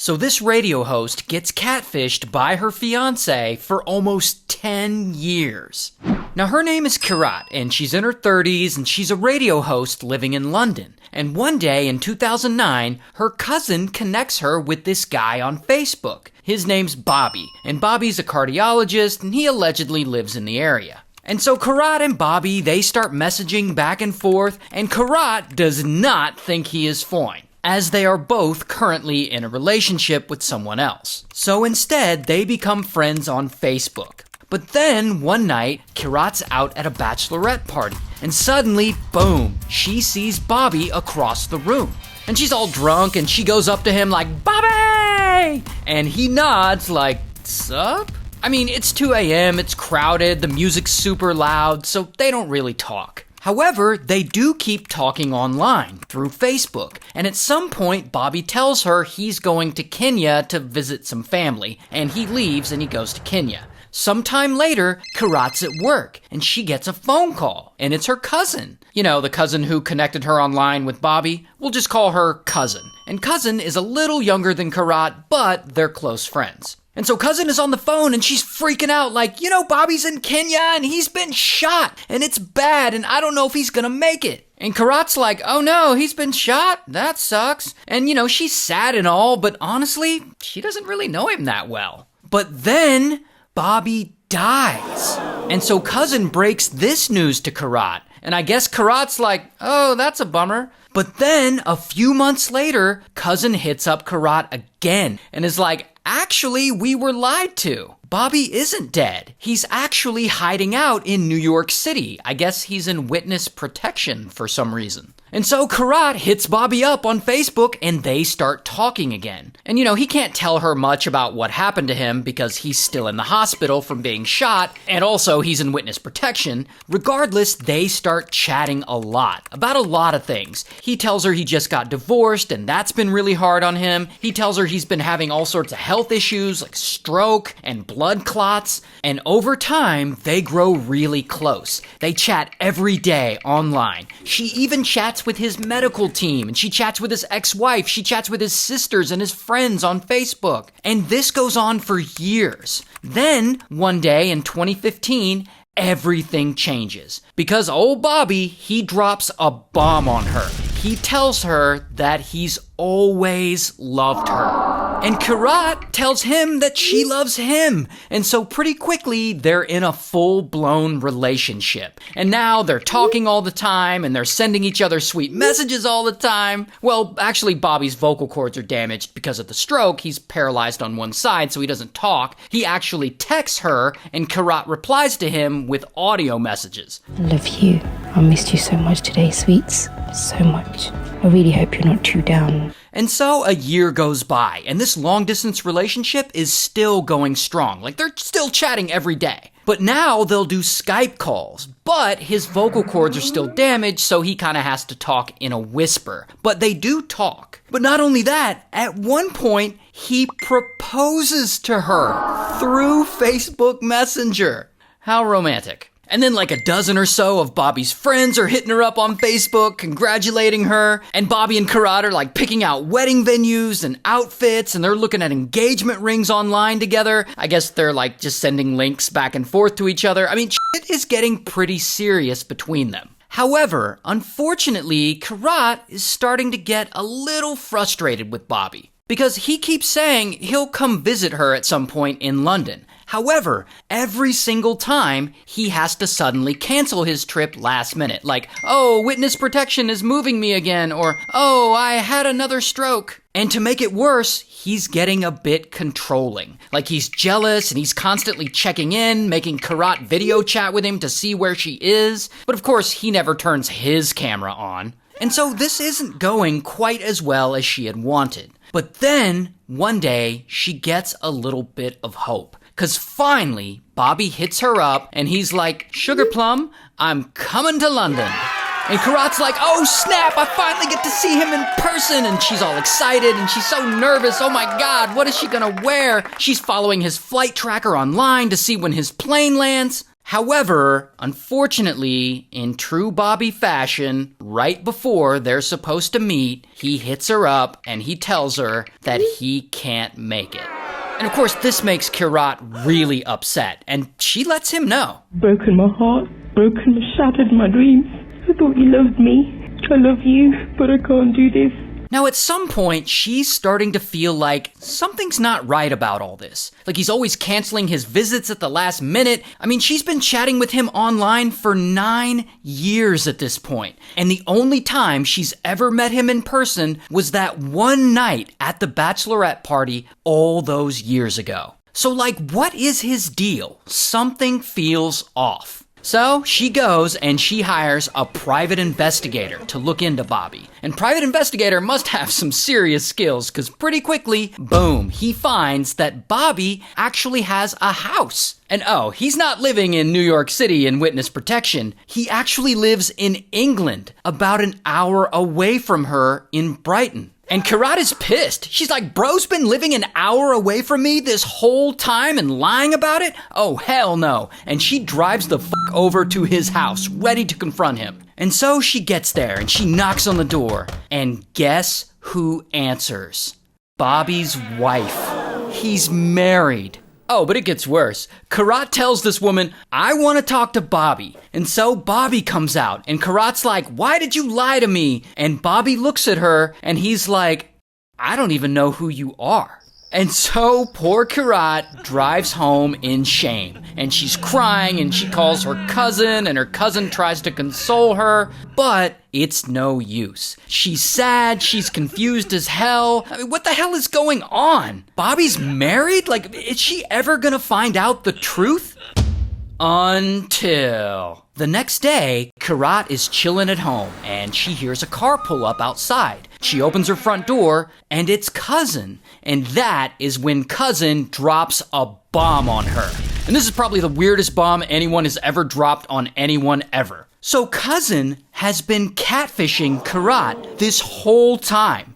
So this radio host gets catfished by her fiancé for almost 10 years. Now her name is Kirat, and she's in her 30s, and she's a radio host living in London. And one day in 2009, her cousin connects her with this guy on Facebook. His name's Bobby, and Bobby's a cardiologist, and he allegedly lives in the area. And so Kirat and Bobby, they start messaging back and forth, and Kirat does not think he is fine, as they are both currently in a relationship with someone else. So instead, they become friends on Facebook. But then, one night, Kirat's out at a bachelorette party, and suddenly, boom, she sees Bobby across the room. And she's all drunk, and she goes up to him like, "Bobby!" And he nods like, "Sup?" I mean, it's 2 a.m., it's crowded, the music's super loud, so they don't really talk. However, they do keep talking online through Facebook, and at some point, Bobby tells her he's going to Kenya to visit some family, and he leaves and he goes to Kenya. Sometime later, Kirat's at work, and she gets a phone call, and it's her cousin. You know, the cousin who connected her online with Bobby. We'll just call her Cousin. And Cousin is a little younger than Kirat, but they're close friends. And so Cousin is on the phone and she's freaking out like, Bobby's in Kenya and he's been shot and it's bad and I don't know if he's gonna make it. And Kirat's like, "Oh no, he's been shot? That sucks." And she's sad and all, but honestly, she doesn't really know him that well. But then Bobby dies. And so Cousin breaks this news to Kirat. And I guess Kirat's like, "Oh, that's a bummer." But then a few months later, Cousin hits up Kirat again and is like, "Actually, we were lied to. Bobby isn't dead. He's actually hiding out in New York City. I guess he's in witness protection for some reason." And so Kirat hits Bobby up on Facebook and they start talking again. And he can't tell her much about what happened to him because he's still in the hospital from being shot, and also he's in witness protection. Regardless, they start chatting a lot about a lot of things. He tells her he just got divorced and that's been really hard on him. He tells her he's been having all sorts of health issues like stroke and blood clots. And over time, they grow really close. They chat every day online. She even chats with his medical team, and she chats with his ex-wife, she chats with his sisters and his friends on Facebook. And this goes on for years. Then, one day in 2015, everything changes. Because old Bobby, he drops a bomb on her. He tells her that he's always loved her. And Kirat tells him that she loves him. And so pretty quickly, they're in a full-blown relationship. And now they're talking all the time, and they're sending each other sweet messages all the time. Well, actually, Bobby's vocal cords are damaged because of the stroke. He's paralyzed on one side, so he doesn't talk. He actually texts her, and Kirat replies to him with audio messages. "I love you. I missed you so much today, sweets. So much. I really hope you're not too down." And so a year goes by, and this long-distance relationship is still going strong. Like, they're still chatting every day. But now they'll do Skype calls. But his vocal cords are still damaged, so he kind of has to talk in a whisper. But they do talk. But not only that, at one point, he proposes to her through Facebook Messenger. How romantic. And then like a dozen or so of Bobby's friends are hitting her up on Facebook, congratulating her. And Bobby and Kirat are like picking out wedding venues and outfits, and they're looking at engagement rings online together. I guess they're like just sending links back and forth to each other. I mean, shit is getting pretty serious between them. However, unfortunately, Kirat is starting to get a little frustrated with Bobby because he keeps saying he'll come visit her at some point in London. However, every single time, he has to suddenly cancel his trip last minute. Like, "Oh, witness protection is moving me again," or, "Oh, I had another stroke." And to make it worse, he's getting a bit controlling. Like, he's jealous and he's constantly checking in, making Kirat video chat with him to see where she is. But of course, he never turns his camera on. And so this isn't going quite as well as she had wanted. But then, one day, she gets a little bit of hope. Because finally, Bobby hits her up, and he's like, "Sugar Plum, I'm coming to London." And Kirat's like, "Oh snap, I finally get to see him in person." And she's all excited, and she's so nervous. Oh my God, what is she gonna wear? She's following his flight tracker online to see when his plane lands. However, unfortunately, in true Bobby fashion, right before they're supposed to meet, he hits her up and he tells her that he can't make it. And of course, this makes Kirat really upset, and she lets him know. Broken my heart, shattered my dreams. I thought you loved me. I love you, but I can't do this. Now, at some point, she's starting to feel like something's not right about all this. Like he's always canceling his visits at the last minute. I mean, she's been chatting with him online for 9 years at this point. And the only time she's ever met him in person was that one night at the bachelorette party all those years ago. So, like, what is his deal? Something feels off. So she goes and she hires a private investigator to look into Bobby. And private investigator must have some serious skills because pretty quickly, boom, he finds that Bobby actually has a house. And oh, he's not living in New York City in witness protection. He actually lives in England, about an hour away from her in Brighton. And Kirat is pissed. She's like, bro's been living an hour away from me this whole time and lying about it? Oh, hell no. And she drives the fuck over to his house, ready to confront him. And so she gets there and she knocks on the door. And guess who answers? Bobby's wife. He's married. Oh, but it gets worse. Kirat tells this woman, I want to talk to Bobby. And so Bobby comes out, and Kirat's like, why did you lie to me? And Bobby looks at her, and he's like, I don't even know who you are. And so poor Kirat drives home in shame. And she's crying, and she calls her cousin, and her cousin tries to console her. But it's no use. She's sad, she's confused as hell. I mean, what the hell is going on? Bobby's married? Like, is she ever gonna find out the truth? Until the next day, Kirat is chilling at home and she hears a car pull up outside. She opens her front door and it's Cousin. And that is when Cousin drops a bomb on her. And this is probably the weirdest bomb anyone has ever dropped on anyone ever. So Cousin has been catfishing Kirat this whole time.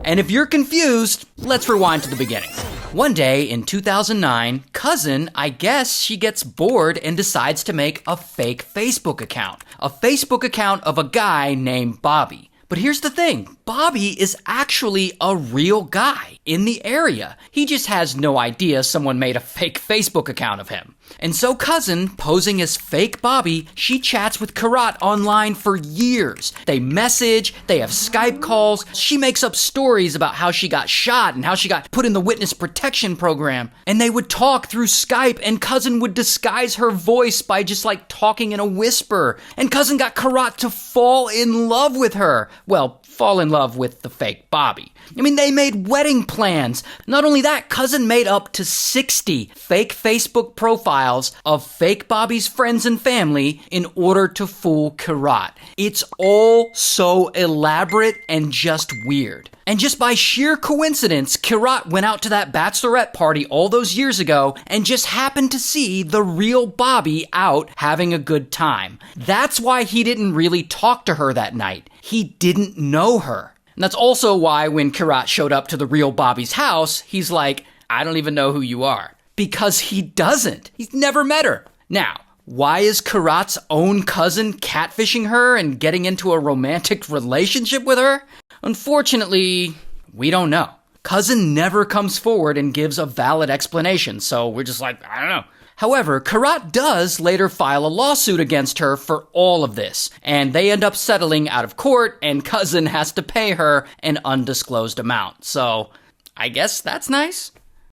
And if you're confused, let's rewind to the beginning. One day in 2009, Cousin, I guess she gets bored and decides to make a fake Facebook account. A Facebook account of a guy named Bobby. But here's the thing, Bobby is actually a real guy in the area. He just has no idea someone made a fake Facebook account of him. And so Cousin, posing as fake Bobby, she chats with Kirat online for years. They message, they have Skype calls, she makes up stories about how she got shot and how she got put in the witness protection program. And they would talk through Skype and Cousin would disguise her voice by just like talking in a whisper. And Cousin got Kirat to fall in love with her. Well, fall in love with the fake Bobby. I mean, they made wedding plans. Not only that, Cousin made up to 60 fake Facebook profiles of fake Bobby's friends and family in order to fool Kirat. It's all so elaborate and just weird. And just by sheer coincidence, Kirat went out to that bachelorette party all those years ago and just happened to see the real Bobby out having a good time. That's why he didn't really talk to her that night. He didn't know her. And that's also why when Kirat showed up to the real Bobby's house, he's like, I don't even know who you are. Because he doesn't. He's never met her. Now, why is Kirat's own cousin catfishing her and getting into a romantic relationship with her? Unfortunately, we don't know. Cousin never comes forward and gives a valid explanation, so we're just like, I don't know. However, Kirat does later file a lawsuit against her for all of this, and they end up settling out of court, and Cousin has to pay her an undisclosed amount. So, I guess that's nice.